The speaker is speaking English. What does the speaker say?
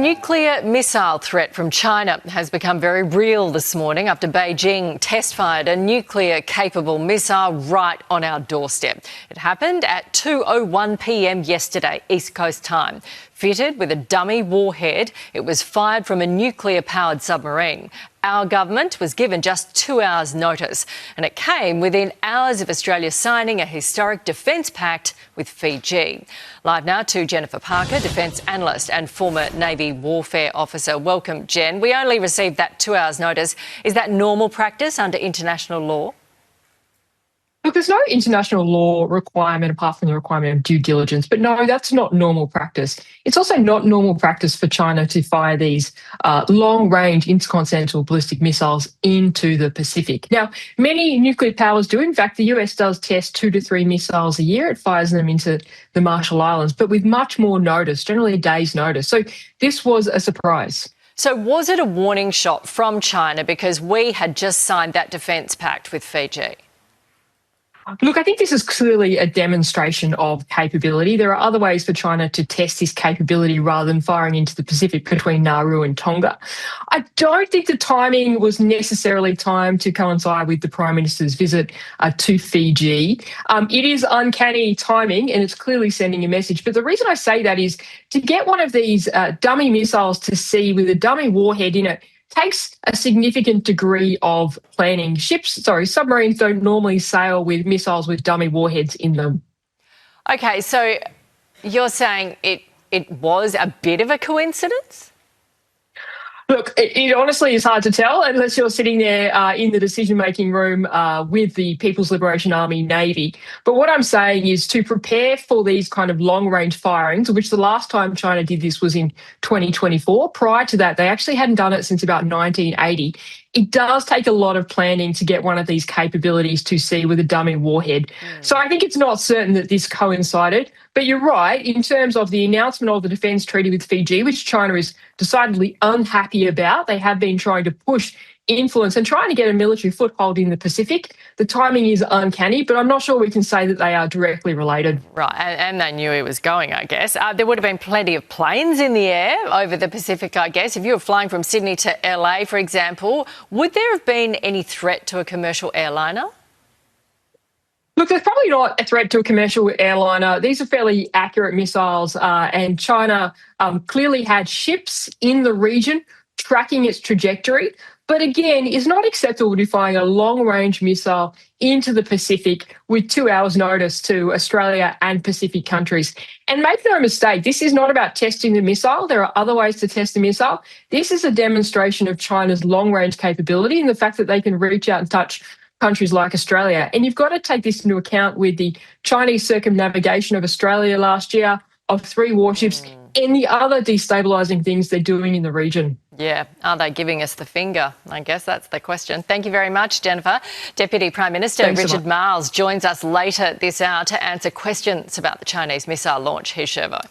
nuclear missile threat from China has become very real this morning after Beijing test-fired a nuclear-capable missile right on our doorstep. It happened at 2:01 p.m. yesterday, East Coast time. Fitted with a dummy warhead, it was fired from a nuclear-powered submarine. Our government was given just 2 hours' notice, and it came within hours of Australia signing a historic defence pact with Fiji. Live now to Jennifer Parker, defence analyst and former Navy warfare officer. Welcome, Jen. We only received that 2 hours' notice. Is that normal practice under international law? Look, there's no international law requirement apart from the requirement of due diligence, but no, that's not normal practice. It's also not normal practice for China to fire these long-range intercontinental ballistic missiles into the Pacific. Now, many nuclear powers do. In fact, the US does test 2 to 3 missiles a year. It fires them into the Marshall Islands, but with much more notice, generally a day's notice. So this was a surprise. So was it a warning shot from China because we had just signed that defence pact with Fiji? Look, I think this is clearly a demonstration of capability. There are other ways for China to test this capability rather than firing into the Pacific between Nauru and Tonga. I don't think the timing was necessarily timed to coincide with the Prime Minister's visit to Fiji. It is uncanny timing and it's clearly sending a message. But the reason I say that is to get one of these dummy missiles to sea with a dummy warhead in it takes a significant degree of planning. Submarines don't normally sail with missiles with dummy warheads in them. OK, so you're saying it was a bit of a coincidence? Look, it honestly is hard to tell unless you're sitting there in the decision-making room with the People's Liberation Army Navy. But what I'm saying is to prepare for these kind of long-range firings, which the last time China did this was in 2024. Prior to that, they actually hadn't done it since about 1980. It does take a lot of planning to get one of these capabilities to sea with a dummy warhead. So I think it's not certain that this coincided. But you're right, in terms of the announcement of the defence treaty with Fiji, which China is decidedly unhappy about, they have been trying to push influence and trying to get a military foothold in the Pacific. The timing is uncanny, but I'm not sure we can say that they are directly related. Right, and they knew he was going, I guess. There would have been plenty of planes in the air over the Pacific, I guess. If you were flying from Sydney to LA, for example, would there have been any threat to a commercial airliner? Look, there's probably not a threat to a commercial airliner. These are fairly accurate missiles, and China clearly had ships in the region tracking its trajectory. But again, it's not acceptable to be firing a long-range missile into the Pacific with 2 hours' notice to Australia and Pacific countries. And make no mistake, this is not about testing the missile. There are other ways to test the missile. This is a demonstration of China's long-range capability and the fact that they can reach out and touch countries like Australia. And you've got to take this into account with the Chinese circumnavigation of Australia last year, of 3 warships, and the other destabilising things they're doing in the region. Yeah, are they giving us the finger? I guess that's the question. Thank you very much, Jennifer. Deputy Prime Minister Richard Marles joins us later this hour to answer questions about the Chinese missile launch. Here's Shervo.